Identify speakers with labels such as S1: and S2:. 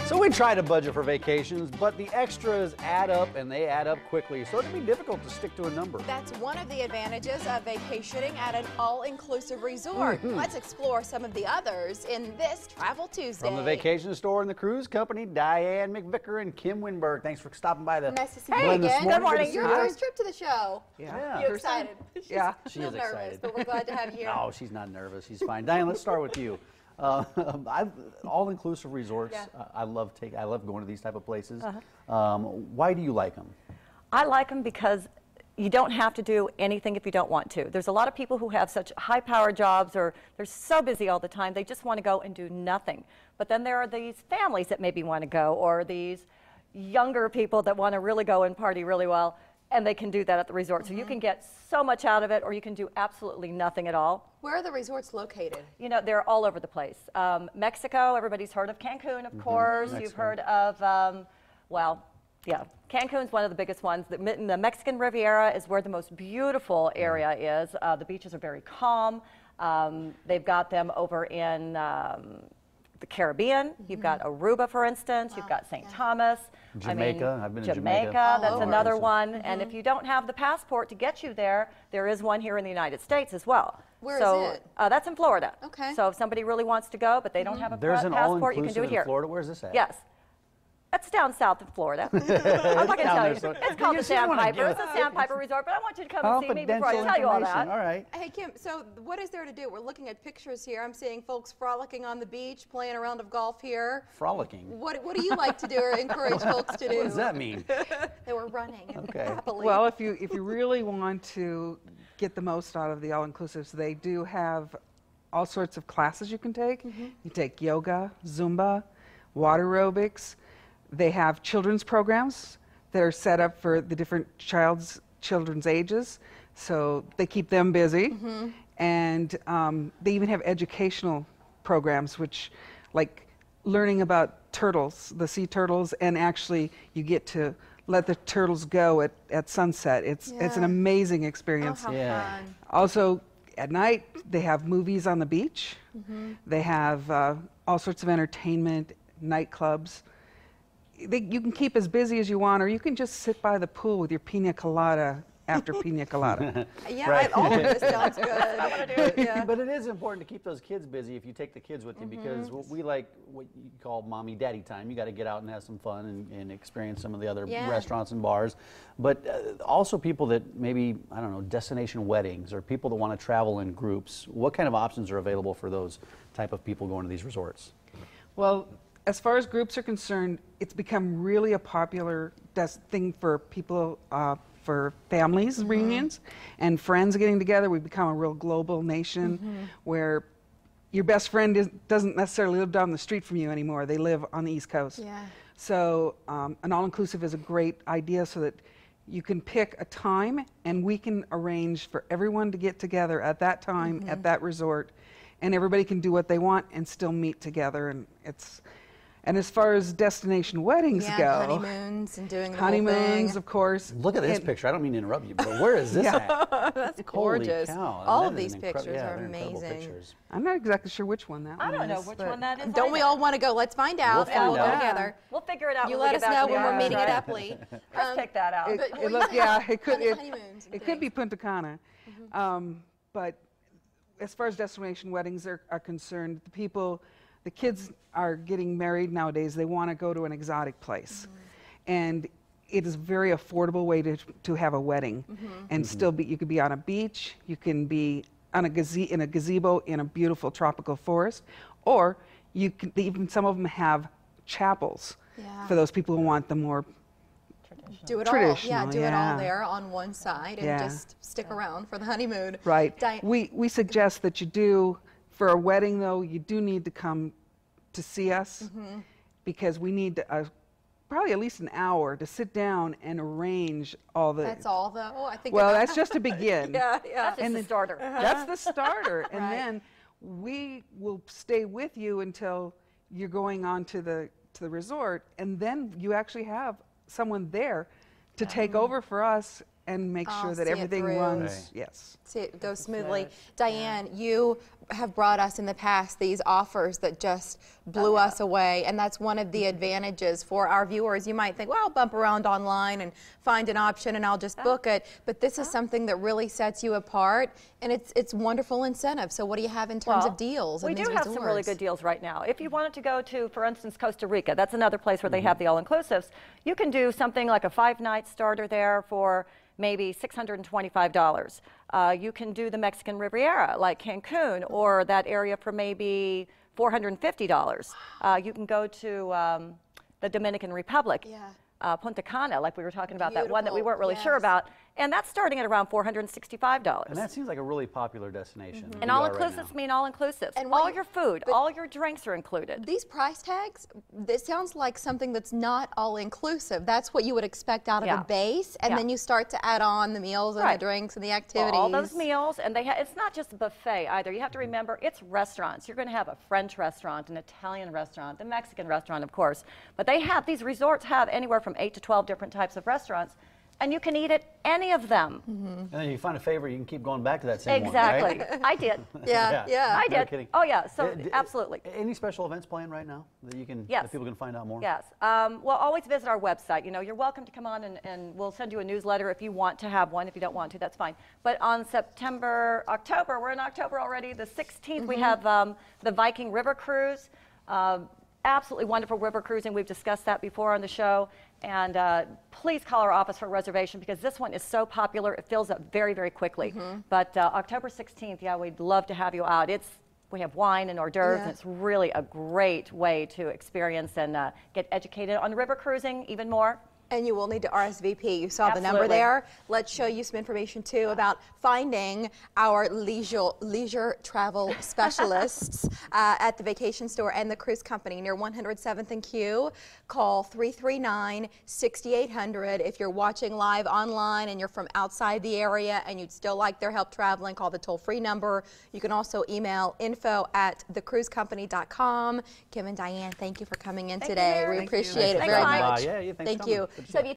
S1: So we try to budget for vacations, but the extras add up and they add up quickly, so it can be difficult to stick to a number.
S2: That's one of the advantages of vacationing at an all-inclusive resort. Let's explore some of the others in this Travel Tuesday.
S1: From the Vacation Store and the Cruise Company, Diane McVicker and Kim Winberg. Thanks for stopping by the
S2: Nice to see
S1: Blend
S2: you
S1: this
S2: again.
S1: morning.
S2: Good morning.
S1: to
S2: Your
S1: see you.
S2: first trip to the show.
S1: Yeah.
S2: You excited?
S3: Yeah.
S1: She
S2: a
S1: is
S2: little nervous,
S1: excited.
S2: but we're glad to have you here.
S1: No, she's not nervous. She's fine. Diane, let's start with you. All-inclusive resorts.
S2: Yeah.
S1: I love going to these type of places. Why do you like them?
S3: I like them because you don't have to do anything if you don't want to. There's a lot of people who have such high-powered jobs, or they're so busy all the time, they just want to go and do nothing. But then there are these families that maybe want to go, or these younger people that want to really go and party really well, and they can do that at the resort. So you can get so much out of it, or you can do absolutely nothing at all.
S2: Where are the resorts located?
S3: You know, they're all over the place. Mexico, everybody's heard of Cancun, of course.
S1: Mexico.
S3: You've heard of, well, yeah, Cancun's one of the biggest ones. The Mexican Riviera is where the most beautiful area is. The beaches are very calm. They've got them over in the Caribbean. You've got Aruba, for instance. You've got St. Thomas.
S1: Jamaica. I've been to
S3: Jamaica.
S1: Jamaica.
S3: That's
S2: over.
S3: another one. And if you don't have the passport to get you there, there is one here in the United States as well.
S2: Where is it?
S3: That's in Florida.
S2: Okay.
S3: So if somebody really wants to go, but they don't have a
S1: There's an
S3: passport, you can do
S1: all-inclusive
S3: it here.
S1: in Florida. Where's this at?
S3: Yes. That's down south of Florida. I'm not going to tell you. It's called the Sandpiper. It's a Sandpiper Resort, but I want you to come and see me before I tell you all that.
S1: All right.
S2: Hey, Kim, so what is there to do? We're looking at pictures here. I'm seeing folks frolicking on the beach, playing a round of golf here.
S1: Frolicking.
S2: What do you like to do or encourage folks to do?
S1: What does that mean?
S2: They were running
S1: Okay.
S2: happily.
S4: Well, if you really want to get the most out of the all-inclusives, they do have all sorts of classes you can take. You take yoga, Zumba, water aerobics. They have children's programs that are set up for the different children's ages, so they keep them busy. And they even have educational programs, which, like learning about turtles, the sea turtles, and actually you get to let the turtles go at sunset. It's an
S2: Yeah.
S4: amazing experience.
S2: Oh, how
S1: Yeah.
S2: fun.
S4: Also, at night, they have movies on the beach. They have all sorts of entertainment, nightclubs. You can keep as busy as you want, or you can just sit by the pool with your pina colada after pina colada.
S2: Yeah,
S1: Right.
S2: all of this sounds good. Yeah.
S1: But it is important to keep those kids busy if you take the kids with you, because we like what you call mommy daddy time. You got to get out and have some fun and experience some of the other
S2: Yeah.
S1: restaurants and bars. But also people that maybe, I don't know, destination weddings, or people that want to travel in groups. What kind of options are available for those type of people going to these resorts?
S4: Well, as far as groups are concerned, it's become really a popular thing for people, for families reunions and friends getting together. We've become a real global nation where your best friend doesn't necessarily live down the street from you anymore. They live on the East Coast.
S2: Yeah.
S4: So an all-inclusive is a great idea, so that you can pick a time and we can arrange for everyone to get together at that time at that resort, and everybody can do what they want and still meet together. And as far as destination weddings
S2: Yeah,
S4: go,
S2: honeymoons and doing the whole
S4: honeymoons,
S2: thing.
S4: of course.
S1: Look at this
S4: And-
S1: picture. I don't mean to interrupt you, but where is this at?
S2: That's
S1: Holy
S2: gorgeous.
S1: cow.
S2: All
S1: That
S2: of
S1: is
S2: these
S1: an
S2: pictures
S1: yeah,
S2: are
S1: they're incredible
S2: amazing.
S1: pictures.
S4: I'm not exactly sure which one that
S3: I
S4: one
S3: don't know
S4: is,
S3: which
S4: but-
S3: one that is.
S2: Don't we
S3: either.
S2: all want to go? Let's find out,
S1: We'll
S2: and we'll
S1: find
S2: go
S1: out.
S2: together.
S3: We'll figure it out.
S2: You
S3: when we
S2: let
S3: get
S2: us
S3: back
S2: know
S3: to
S2: when
S3: the
S2: we're meeting at
S3: office,
S2: Epley.
S3: Let's pick that out.
S4: It,
S2: Well,
S4: it
S2: you
S4: look,
S2: have
S4: yeah, it could.
S2: honeymoons and
S4: It could be
S2: things.
S4: Punta Cana, but as far as destination weddings are concerned, the kids are getting married nowadays. They want to go to an exotic place, and it is a very affordable way to have a wedding, and still be. You could be on a beach. You can be on in a gazebo in a beautiful tropical forest, or you can even some of them have chapels
S2: Yeah.
S4: for those people who want the more.
S2: Do it all. Yeah,
S4: Traditional,
S2: do it all
S4: yeah.
S2: there on one side and
S4: Yeah.
S2: just stick around for the honeymoon.
S4: Right.
S2: Diane-
S4: We suggest that you do, for a wedding though, you do need to come to see us, because we need probably at least an hour to sit down and arrange all the.
S2: That's all though. Oh, I think.
S4: Well,
S2: about-
S4: that's just to begin.
S2: yeah.
S3: That's just the starter.
S4: That's the starter. And
S2: Right.
S4: then we will stay with you until you're going on to the resort, and then you actually have someone there to take over for us and make
S2: Oh,
S4: sure that
S2: see it
S4: everything
S2: through.
S4: runs.
S1: Right.
S4: Yes.
S2: See it go smoothly. Diane, you have brought us in the past these offers that just blew us away, and that's one of the advantages for our viewers. You might think, well, I'll bump around online and find an option and I'll just book it, but this is something that really sets you apart, and it's wonderful incentive. So what do you have in terms of deals?
S3: We
S2: in
S3: do
S2: these
S3: have some really
S2: resorts?
S3: good deals right now. If you wanted to go to, for instance, Costa Rica, that's another place where they have the all-inclusives. You can do something like a 5-night starter there for maybe $625. You can do the Mexican Riviera, like Cancun, or that area for maybe $450. You can go to the Dominican Republic. Punta Cana, like we were talking about, that one that we weren't really sure about, and that's starting at around $465.
S1: And that seems like a really popular destination.
S3: And all-inclusives mean all-inclusive.
S2: And
S3: all
S2: what-
S3: your food, all your drinks are included.
S2: These price tags, this sounds like something that's not all-inclusive. That's what you would expect out of a base, and then you start to add on the meals and the drinks and the activities.
S3: All those meals, and it's not just a buffet either. You have to remember, it's restaurants. You're going to have a French restaurant, an Italian restaurant, the Mexican restaurant, of course. But these resorts have anywhere from 8 to 12 different types of restaurants, and you can eat at any of them.
S1: And then you find a favorite, you can keep going back to that same
S3: Exactly.
S1: one, right?
S3: I did.
S2: Yeah.
S3: I
S1: No
S3: did.
S1: kidding.
S3: Oh, yeah. So, absolutely.
S1: Any special events planned right now that you can,
S3: Yes.
S1: that people can find out more?
S3: Yes. Well, always visit our website. You know, you're welcome to come on, and we'll send you a newsletter if you want to have one. If you don't want to, that's fine. But on October, we're in October already, the 16th, we have the Viking River Cruise. Absolutely wonderful river cruising. We've discussed that before on the show. And please call our office for a reservation, because this one is so popular. It fills up very, very quickly. But October 16th, yeah, we'd love to have you out. We have wine and hors d'oeuvres, and it's really a great way to experience and get educated on river cruising even more.
S2: And you will need to RSVP. You saw the number
S3: Absolutely.
S2: there. Let's show you some information too about finding our leisure travel specialists at the Vacation Store and the Cruise Company near 107th and Q. Call 339-6800. If you're watching live online and you're from outside the area and you'd still like their help traveling, call the toll-free number. You can also email info@thecruisecompany.com. Kim and Diane, thank you for coming in today. We appreciate it
S3: Thanks,
S2: very
S3: Mike.
S2: much.
S1: Yeah, thanks for
S2: Thank
S1: coming.
S2: you.
S1: Good to see
S2: So if you